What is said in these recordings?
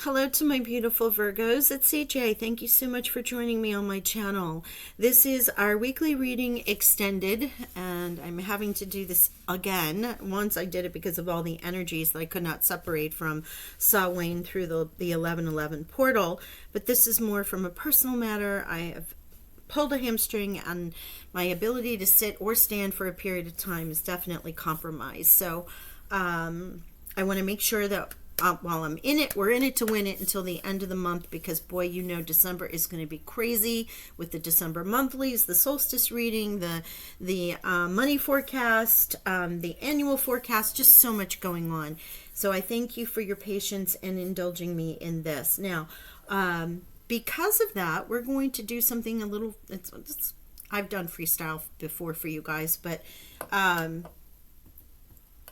Hello to my beautiful Virgos. It's CJ. Thank you so much for joining me on my channel. This is our weekly reading extended, and I'm having to do this again. Once I did it because of all the energies that I could not separate from Samhain through the 1111 portal, but this is more from a personal matter. I have pulled a hamstring, and my ability to sit or stand for a period of time is definitely compromised. So I want to make sure that while I'm in it, we're in it to win it until the end of the month, because boy, you know, December is going to be crazy with the December monthlies, the solstice reading, the money forecast, the annual forecast, just so much going on. So I thank you for your patience and indulging me in this. Now, because of that, we're going to do something a little, I've done freestyle before for you guys, but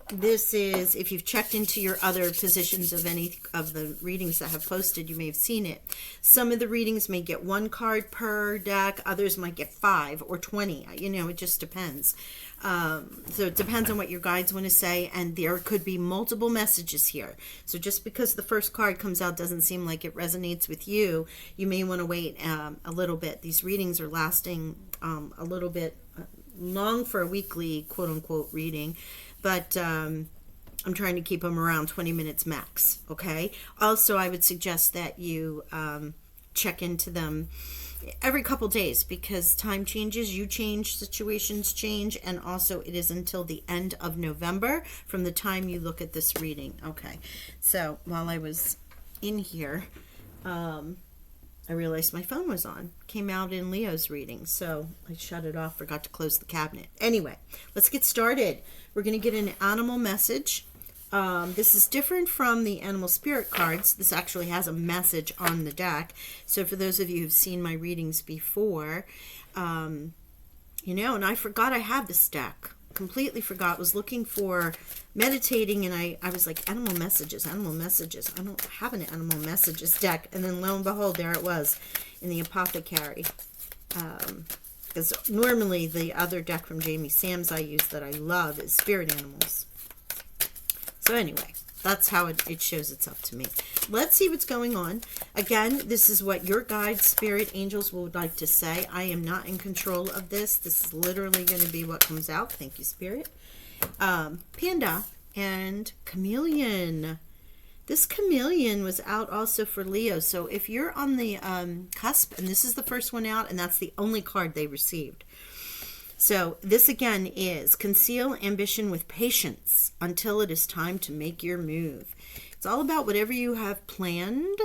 this is, if you've checked into your other positions of any of the readings that have posted, you may have seen it. Some of the readings may get one card per deck, others might get 5 or 20. You know, it just depends. So it depends on what your guides want to say, and there could be multiple messages here. So just because the first card comes out doesn't seem like it resonates with you, you may want to wait a little bit. These readings are lasting a little bit long for a weekly quote-unquote reading, but I'm trying to keep them around 20 minutes max, okay? Also, I would suggest that you check into them every couple days, because time changes, you change, situations change, and also it is until the end of November from the time you look at this reading. Okay, so while I was in here, I realized my phone was on. Came out in Leo's reading, so I shut it off, forgot to close the cabinet. Anyway, let's get started. We're going to get an animal message. This is different from the animal spirit cards. This actually has a message on the deck. So for those of you who've seen my readings before, you know, and I forgot I had this deck. Completely forgot. Was looking for meditating, and I was like, animal messages. I don't have an animal messages deck. And then lo and behold, there it was in the apothecary. Because normally the other deck from Jamie Sam's I use that I love is spirit animals. So anyway, that's how it shows itself to me. Let's see what's going on. Again, this is what your guides, spirit, angels would like to say. I am not in control of this. This is literally going to be what comes out. Thank you, Spirit. Panda and Chameleon. This Chameleon was out also for Leo. So if you're on the cusp, and this is the first one out, and that's the only card they received. So this again is conceal ambition with patience until it is time to make your move. It's all about whatever you have planned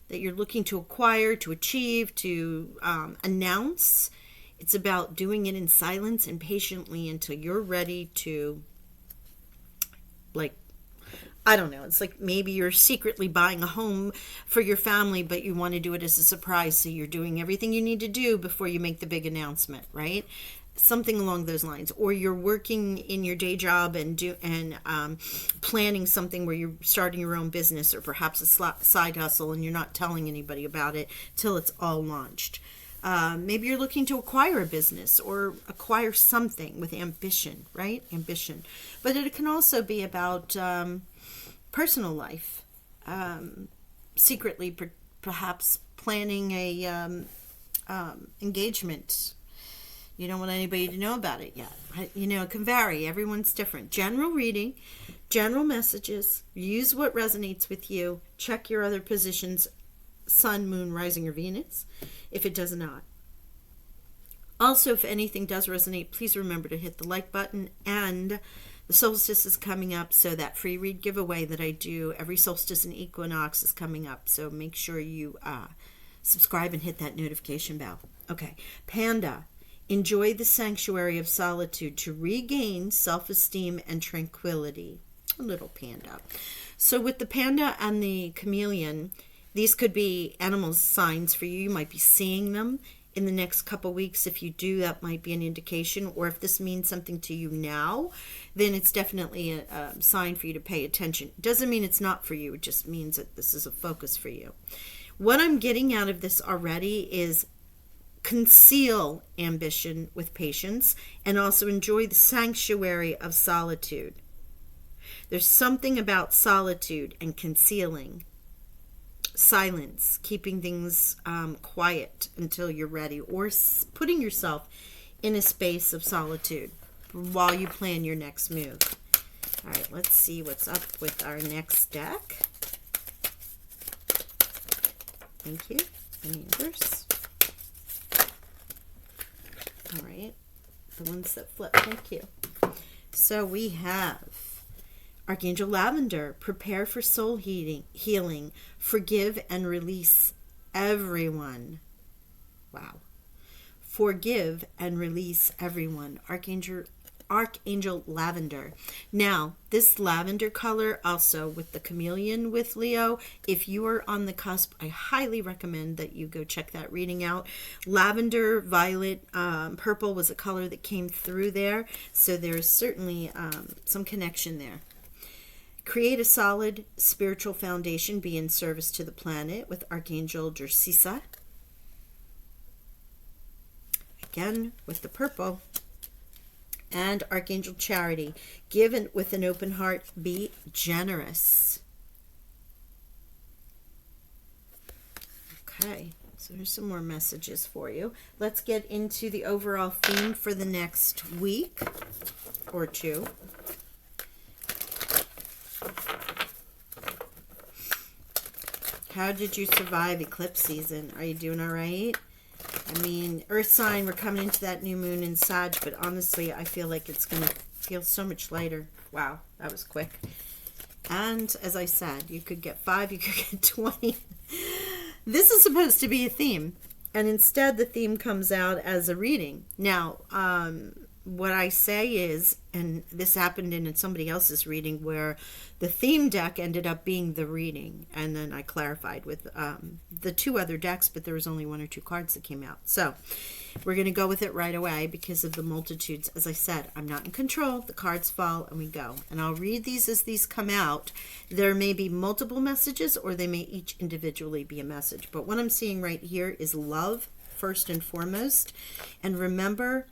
that you're looking to acquire, to achieve, to announce. It's about doing it in silence and patiently until you're ready to, like, I don't know. It's like maybe you're secretly buying a home for your family, but you want to do it as a surprise. So you're doing everything you need to do before you make the big announcement, right? Something along those lines. Or you're working in your day job and planning something where you're starting your own business, or perhaps a side hustle, and you're not telling anybody about it till it's all launched. Maybe you're looking to acquire a business or acquire something with ambition, right? Ambition. But it can also be about personal life. Secretly, perhaps planning a engagement. You don't want anybody to know about it yet. You know, it can vary. Everyone's different. General reading, general messages. Use what resonates with you. Check your other positions, Sun, Moon, Rising, or Venus, if it does not. Also, if anything does resonate, please remember to hit the like button. And the solstice is coming up, so that free read giveaway that I do every solstice and equinox is coming up. So make sure you subscribe and hit that notification bell. Okay, Panda. Enjoy the sanctuary of solitude to regain self-esteem and tranquility. A little panda. So with the panda and the chameleon, these could be animal signs for you. You might be seeing them in the next couple weeks. If you do, that might be an indication. Or if this means something to you now, then it's definitely a sign for you to pay attention. It doesn't mean it's not for you. It just means that this is a focus for you. What I'm getting out of this already is conceal ambition with patience, and also enjoy the sanctuary of solitude. There's something about solitude and concealing silence, keeping things quiet until you're ready, or putting yourself in a space of solitude while you plan your next move. All right, let's see what's up with our next deck. Thank you, the universe. All right, the ones that flip, thank you. So we have Archangel Lavender, prepare for soul healing, forgive and release everyone. Wow. Forgive and release everyone. Archangel Lavender. Now, this lavender color also with the chameleon with Leo, if you are on the cusp, I highly recommend that you go check that reading out. Lavender, violet, purple was a color that came through there, so there's certainly some connection there. Create a solid spiritual foundation, be in service to the planet with Archangel Jersisa. Again, with the purple. And Archangel Charity, give with an open heart, be generous. Okay, so there's some more messages for you. Let's get into the overall theme for the next week or two. How did you survive eclipse season? Are you doing all right? I mean, Earth sign, we're coming into that new moon in Sag, but honestly, I feel like it's going to feel so much lighter. Wow, that was quick. And as I said, you could get 5, you could get 20. This is supposed to be a theme, and instead the theme comes out as a reading. Now, what I say is, and this happened in somebody else's reading where the theme deck ended up being the reading, and then I clarified with the 2 other decks, but there was only 1 or 2 cards that came out. So we're going to go with it right away because of the multitudes. As I said, I'm not in control. The cards fall and we go. And I'll read these as these come out. There may be multiple messages or they may each individually be a message. But what I'm seeing right here is love first and foremost. And remember,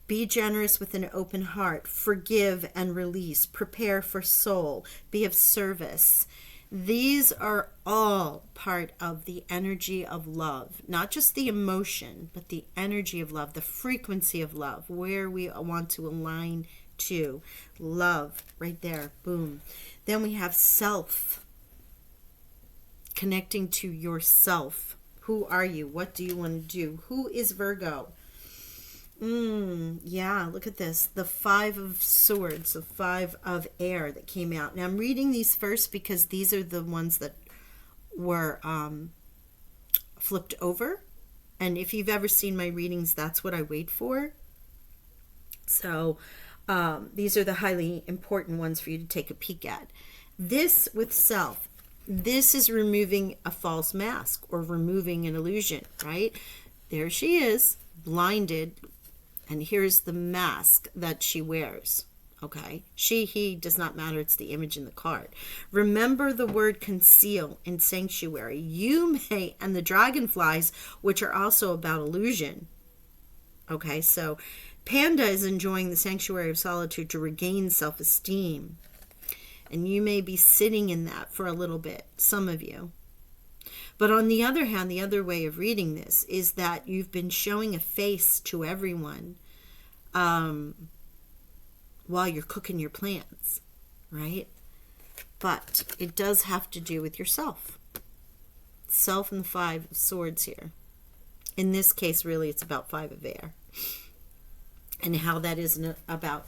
be generous with an open heart. Forgive and release. Prepare for soul. Be of service. These are all part of the energy of love. Not just the emotion, but the energy of love, the frequency of love, where we want to align to. Love, right there. Boom. Then we have self. Connecting to yourself. Who are you? What do you want to do? Who is Virgo? Yeah, look at this. The 5 of Swords, the 5 of Air that came out. Now, I'm reading these first because these are the ones that were flipped over. And if you've ever seen my readings, that's what I wait for. So these are the highly important ones for you to take a peek at. This with self. This is removing a false mask or removing an illusion, right? There she is, blinded. And here's the mask that she wears. Okay? She, he, does not matter. It's the image in the card. Remember the word conceal in sanctuary. You may, and the dragonflies, which are also about illusion. Okay? So Panda is enjoying the sanctuary of solitude to regain self-esteem. And you may be sitting in that for a little bit. Some of you. But on the other hand, the other way of reading this is that you've been showing a face to everyone while you're cooking your plans, right? But it does have to do with yourself. Self and the 5 of Swords here. In this case, really, it's about 5 of Air. And how that is about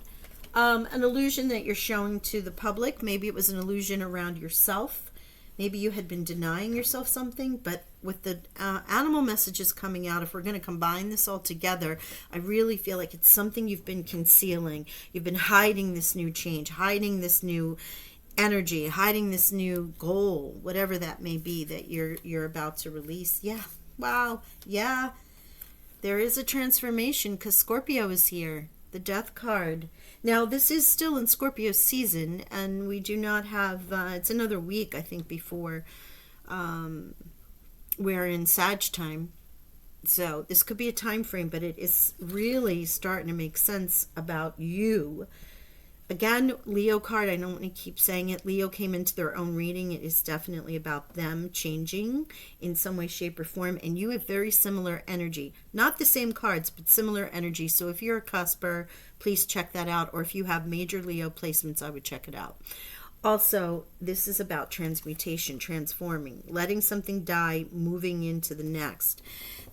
an illusion that you're showing to the public. Maybe it was an illusion around yourself. Maybe you had been denying yourself something, but with the animal messages coming out, if we're going to combine this all together, I really feel like it's something you've been concealing. You've been hiding this new change, hiding this new energy, hiding this new goal, whatever that may be that you're about to release. Yeah. Wow. Yeah. There is a transformation because Scorpio is here. The Death card. Now, this is still in Scorpio season, and we do not have, it's another week, I think, before we're in Sag time. So this could be a time frame, but it is really starting to make sense about you Again, Leo card, I don't want to keep saying it. Leo came into their own reading. It is definitely about them changing in some way, shape, or form. And you have very similar energy. Not the same cards, but similar energy. So if you're a cusper, please check that out. Or if you have major Leo placements, I would check it out. Also, this is about transmutation, transforming, letting something die, moving into the next.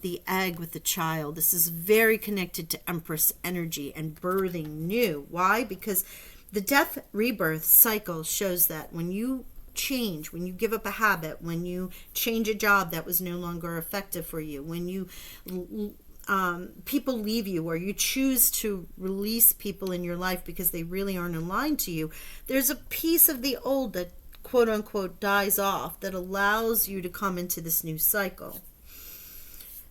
The egg with the child. This is very connected to Empress energy and birthing new. Why? Because the death rebirth cycle shows that when you change, when you give up a habit, when you change a job that was no longer effective for you, when you people leave you, or you choose to release people in your life because they really aren't aligned to you, there's a piece of the old that quote unquote dies off that allows you to come into this new cycle.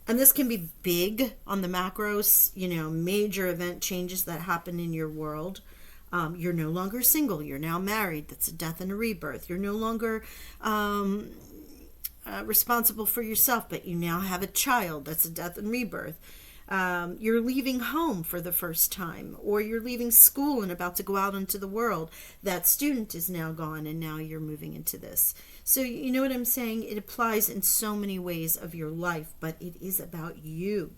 And this can be big on the macros, major event changes that happen in your world. You're no longer single. You're now married. That's a death and a rebirth. You're no longer responsible for yourself, but you now have a child. That's a death and rebirth. You're leaving home for the first time, or you're leaving school and about to go out into the world. That student is now gone, and now you're moving into this. So you know what I'm saying? It applies in so many ways of your life, but it is about you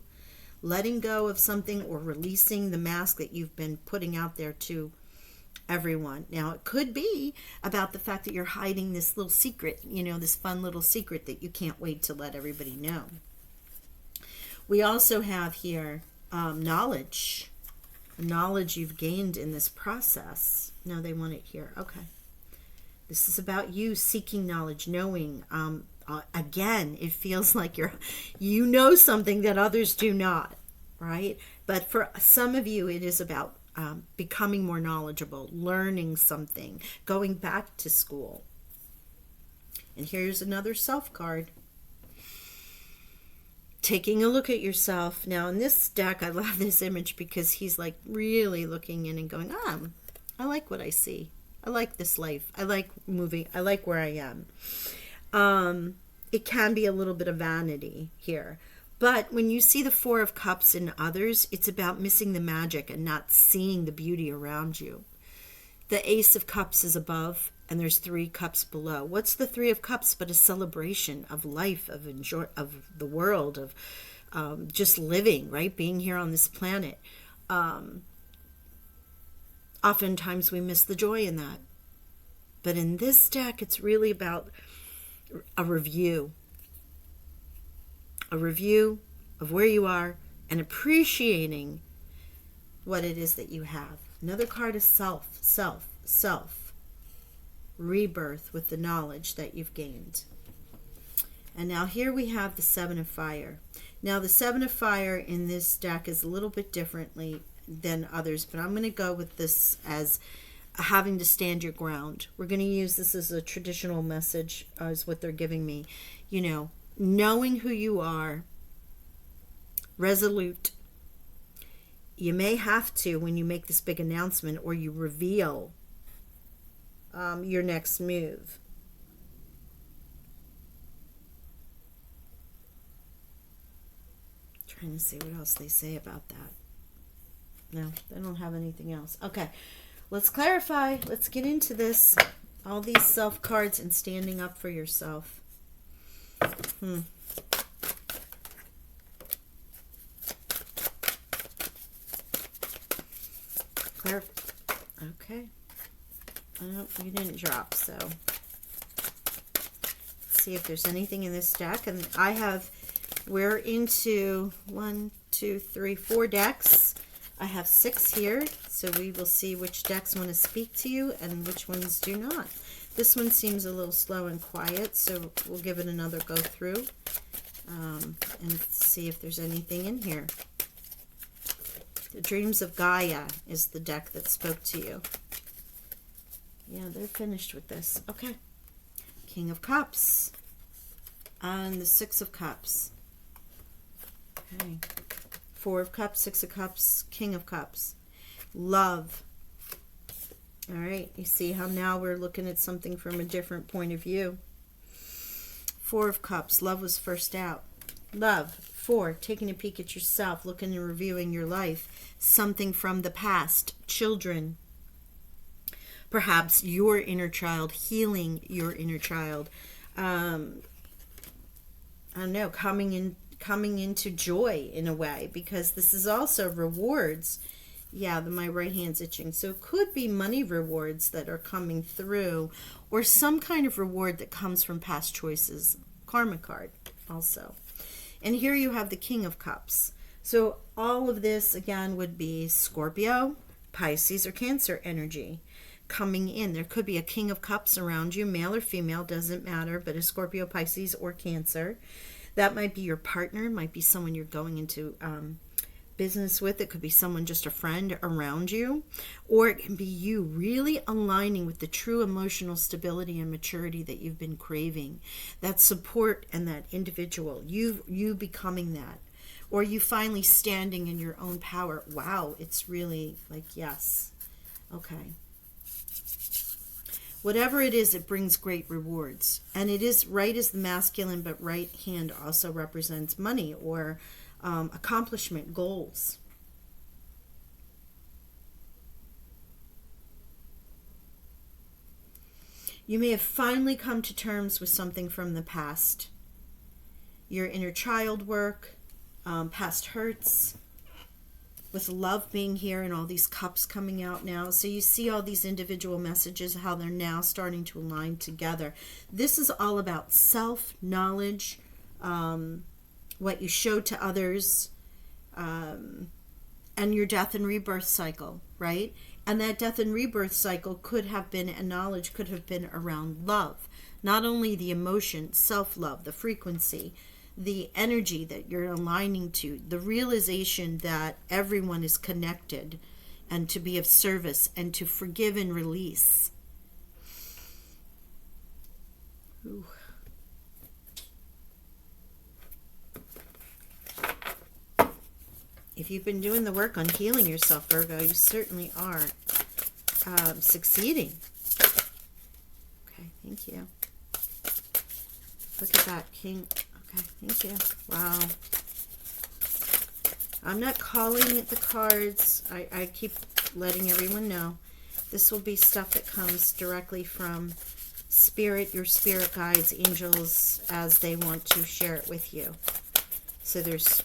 letting go of something or releasing the mask that you've been putting out there to everyone. Now, it could be about the fact that you're hiding this little secret, this fun little secret that you can't wait to let everybody know. We also have here knowledge you've gained in this process. No, they want it here. Okay. This is about you seeking knowledge, knowing. Again, it feels like you know something that others do not, right? But for some of you, it is about becoming more knowledgeable, learning something, going back to school. And here's another self card. Taking a look at yourself. Now in this deck, I love this image because he's like really looking in and going, I like what I see. I like this life. I like moving. I like where I am. It can be a little bit of vanity here. But when you see the Four of Cups in others, it's about missing the magic and not seeing the beauty around you. The Ace of Cups is above, and there's 3 cups below. What's the 3 of Cups but a celebration of life, of the world, of just living, right? Being here on this planet. Oftentimes we miss the joy in that. But in this deck, it's really about a review of where you are and appreciating what it is that you have. Another card is self, rebirth with the knowledge that you've gained. And now here we have the Seven of Fire. Now the Seven of Fire in this deck is a little bit differently than others, but I'm going to go with this as having to stand your ground. We're going to use this as a traditional message, is what they're giving me. Knowing who you are, resolute. You may have to, when you make this big announcement or you reveal your next move. Trying to see what else they say about that. No, they don't have anything else. Okay, let's clarify. Let's get into this. All these self cards and standing up for yourself. Okay. Oh, you didn't drop, so let's see if there's anything in this deck. And we're into 1, 2, 3, 4 decks. I have 6 here, so we will see which decks want to speak to you and which ones do not. This one seems a little slow and quiet, so we'll give it another go through and see if there's anything in here. The Dreams of Gaia is the deck that spoke to you. Yeah, they're finished with this. Okay. King of Cups and the 6 of Cups. Okay. 4 of Cups, 6 of Cups, King of Cups. Love. All right, you see how now we're looking at something from a different point of view. 4 of Cups, love was first out. Love. 4, taking a peek at yourself, looking and reviewing your life. Something from the past. Children. perhaps your inner child, healing your inner child. I don't know, coming into joy in a way, because this is also rewards. Yeah, my right hand's itching. So it could be money rewards that are coming through, or some kind of reward that comes from past choices. Karma card also. And here you have the King of Cups. So all of this, again, would be Scorpio, Pisces, or Cancer energy coming in. There could be a King of Cups around you, male or female, doesn't matter, but a Scorpio, Pisces, or Cancer. That might be your partner, might be someone you're going into business with. It could be someone, just a friend around you, or it can be you really aligning with the true emotional stability and maturity that you've been craving, that support and that individual, you becoming that, or you finally standing in your own power. Wow, it's really like, yes, okay. Whatever it is, it brings great rewards. And it is, right is the masculine, but right hand also represents money or accomplishment, goals. You may have finally come to terms with something from the past. Your inner child work, past hurts, with love being here and all these cups coming out now. So you see all these individual messages, how they're now starting to align together. This is all about self-knowledge, what you show to others, and your death and rebirth cycle, right? And that death and rebirth cycle could have been, and knowledge could have been around love. Not only the emotion, self-love, the frequency, the energy that you're aligning to, the realization that everyone is connected, and to be of service, and to forgive and release. Ooh. If you've been doing the work on healing yourself, Virgo, you certainly are succeeding. Okay, thank you. Look at that, King. Okay, thank you. Wow. I'm not calling it the cards. I keep letting everyone know. This will be stuff that comes directly from Spirit, your spirit guides, angels, as they want to share it with you. So there's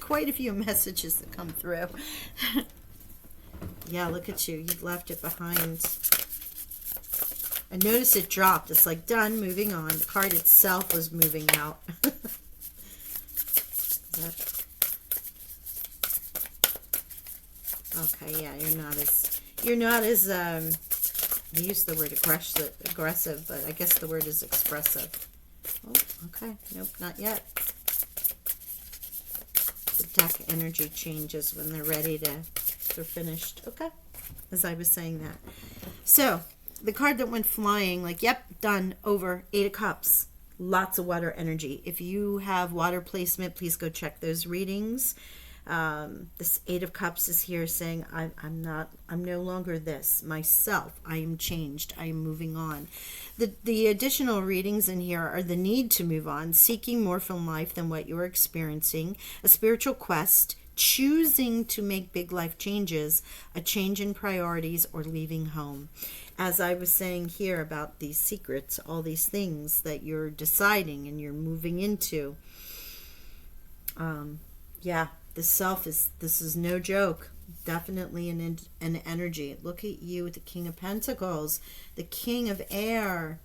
quite a few messages that come through. Yeah, look at you. You've left it behind. I noticed it dropped. It's like, done, moving on. The card itself was moving out. Okay, yeah, you're not as I used the word aggressive, but I guess the word is expressive. Oh, okay. Nope, not yet. The deck energy changes when they're ready to, they're finished. Okay, as I was saying that. So, the card that went flying, like, yep, done, over, 8 of Cups. Lots of water energy. If you have water placement, please go check those readings. This 8 of Cups is here saying, I'm no longer this, myself. I am changed. I am moving on. The additional readings in here are the need to move on, seeking more from life than what you are experiencing, a spiritual quest, choosing to make big life changes, a change in priorities, or leaving home. As I was saying here about these secrets, all these things that you're deciding and you're moving into. Yeah, this is no joke. Definitely an energy. Look at you with the King of Pentacles, the King of Air.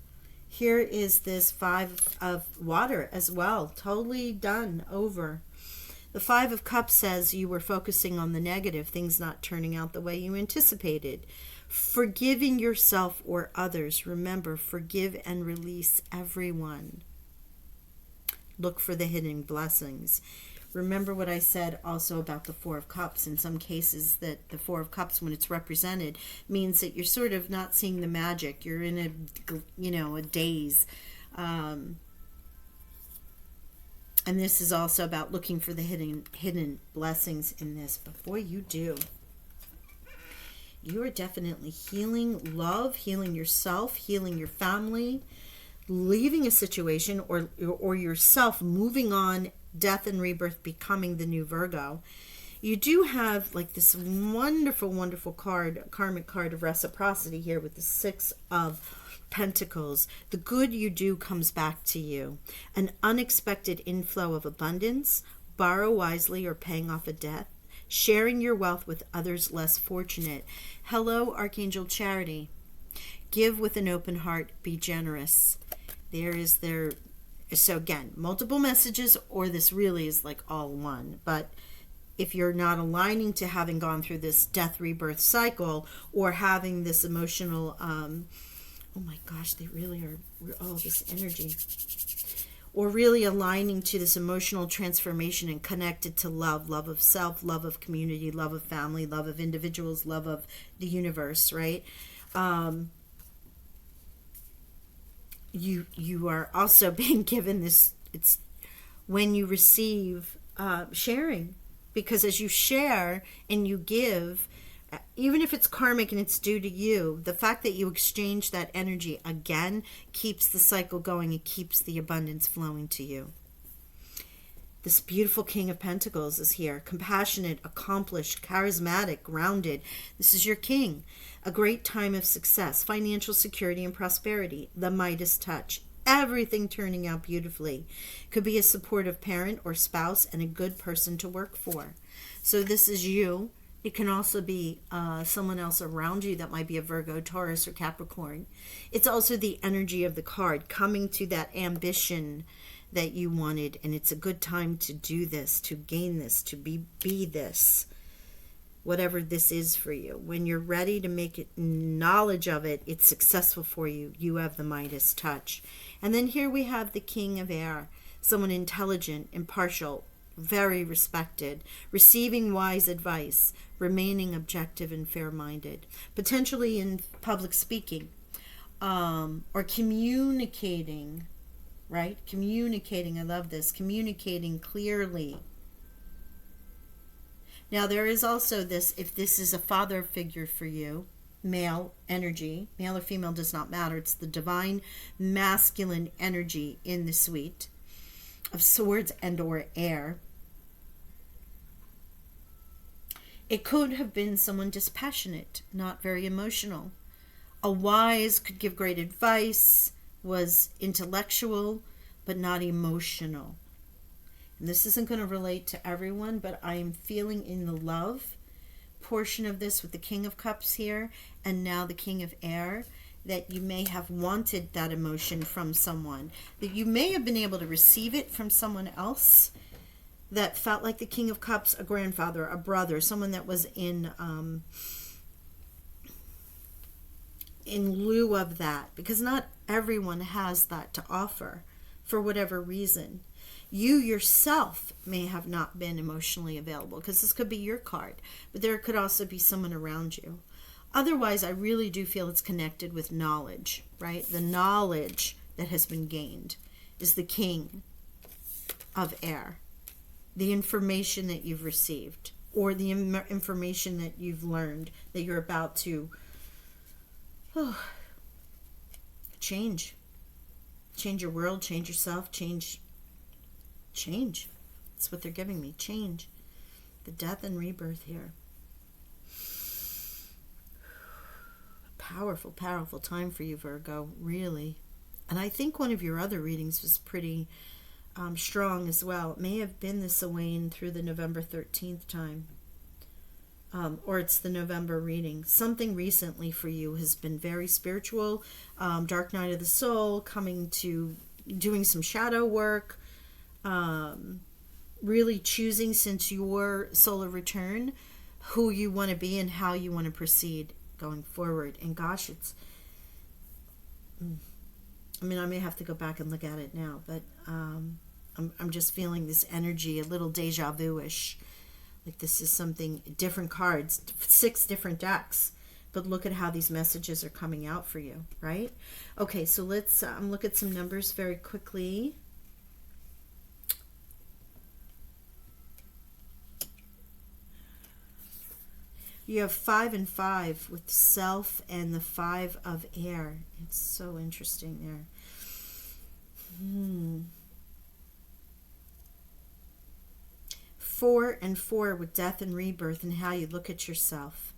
Here is this 5 of Water as well. Totally done, over. The 5 of Cups says you were focusing on the negative, things not turning out the way you anticipated. Forgiving yourself or others. Remember, forgive and release everyone. Look for the hidden blessings. Remember what I said also about the 4 of Cups. In some cases, that the 4 of Cups, when it's represented, means that you're sort of not seeing the magic. You're in a daze. And this is also about looking for the hidden blessings in this. Before you do, you are definitely healing love, healing yourself, healing your family, leaving a situation or yourself, moving on, death and rebirth, becoming the new Virgo. You do have like this wonderful, wonderful card, karmic card of reciprocity here with the Six of Pentacles. The good you do comes back to you. An unexpected inflow of abundance, borrow wisely or paying off a debt, sharing your wealth with others less fortunate. Hello, Archangel Charity. Give with an open heart, be generous. So again, multiple messages, or this really is like all one. But if you're not aligning to having gone through this death rebirth cycle, or having this emotional, oh my gosh, they really are, oh, this energy, or really aligning to this emotional transformation and connected to love, love of self, love of community, love of family, love of individuals, love of the universe, right? You are also being given this, it's when you receive sharing, because as you share and you give, even if it's karmic and it's due to you, the fact that you exchange that energy again keeps the cycle going. It keeps the abundance flowing to you. This beautiful King of Pentacles is here. Compassionate, accomplished, charismatic, grounded. This is your king. A great time of success, financial security and prosperity. The Midas touch. Everything turning out beautifully. Could be a supportive parent or spouse and a good person to work for. So this is you. It can also be someone else around you that might be a Virgo, Taurus, or Capricorn. It's also the energy of the card coming to that ambition that you wanted, and it's a good time to do this, to gain this, to be this, whatever this is for you. When you're ready to make it knowledge of it, it's successful for you. You have the Midas touch. And then here we have the King of Air, someone intelligent, impartial, very respected, receiving wise advice, remaining objective and fair-minded, potentially in public speaking, or communicating, right? Communicating, I love this, communicating clearly. Now there is also this, if this is a father figure for you, male energy, male or female does not matter, it's the divine masculine energy in the suite of swords and or air. It could have been someone dispassionate, not very emotional. A wise, could give great advice, was intellectual, but not emotional. And this isn't going to relate to everyone, but I am feeling in the love portion of this with the King of Cups here, and now the King of Air, that you may have wanted that emotion from someone, that you may have been able to receive it from someone else that felt like the King of Cups, a grandfather, a brother, someone that was in lieu of that, because not everyone has that to offer for whatever reason. You yourself may have not been emotionally available, because this could be your card, but there could also be someone around you. Otherwise, I really do feel it's connected with knowledge, right? The knowledge that has been gained is the King of Air. The information that you've received, or the information that you've learned, that you're about to change your world, change yourself, change. That's what they're giving me, change. The death and rebirth here. Powerful, powerful time for you, Virgo, really. And I think one of your other readings was pretty strong as well. It may have been the Sawain through the November 13th time. Or it's the November reading. Something recently for you has been very spiritual. Dark night of the soul, coming to doing some shadow work. Really choosing, since your solar return, who you want to be and how you want to proceed going forward. And gosh, it's... I mean, I may have to go back and look at it now, but I'm just feeling this energy, a little deja vu-ish. Like this is something, different cards, 6 different decks. But look at how these messages are coming out for you, right? Okay, so let's look at some numbers very quickly. You have 5 and 5 with self and the 5 of air. It's so interesting there. 4 and 4 with death and rebirth and how you look at yourself.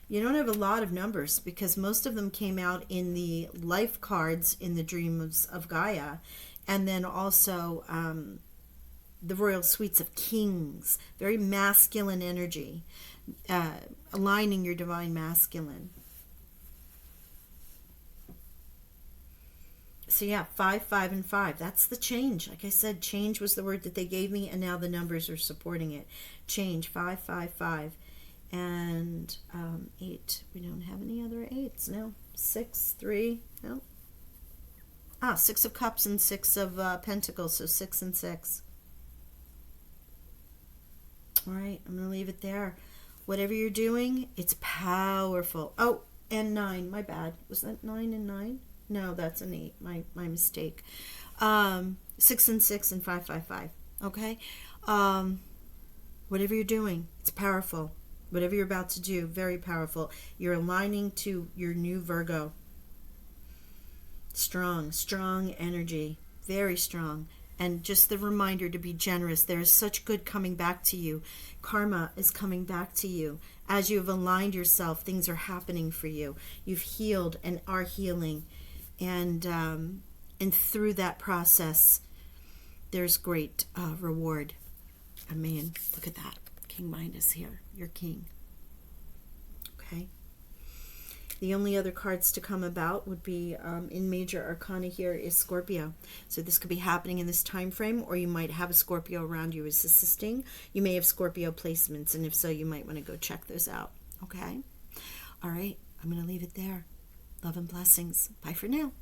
You don't have a lot of numbers because most of them came out in the life cards in the Dreams of Gaia, and then also the Royal Suites of Kings, very masculine energy, aligning your divine masculine. So yeah, 5, 5, and 5. That's the change. Like I said, change was the word that they gave me, and now the numbers are supporting it. Change, 5, 5, 5. And 8. We don't have any other 8s. No. 6, 3. No. 6 of Cups and 6 of Pentacles. So 6 and 6. All right. I'm going to leave it there. Whatever you're doing, it's powerful. Oh, and 9. My bad. Was that 9 and 9? No, that's an 8. My mistake. 6 and 6 and 5, 5, 5. Okay? Whatever you're doing, it's powerful. Whatever you're about to do, very powerful. You're aligning to your new Virgo. Strong energy. Very strong. And just the reminder to be generous. There is such good coming back to you. Karma is coming back to you. As you have aligned yourself, things are happening for you. You've healed and are healing. And through that process, there's great reward. I mean, look at that. King Mind is here. You're king. Okay. The only other cards to come about would be in Major Arcana here is Scorpio. So this could be happening in this time frame, or you might have a Scorpio around you as assisting. You may have Scorpio placements, and if so, you might want to go check those out. Okay? All right. I'm going to leave it there. Love and blessings. Bye for now.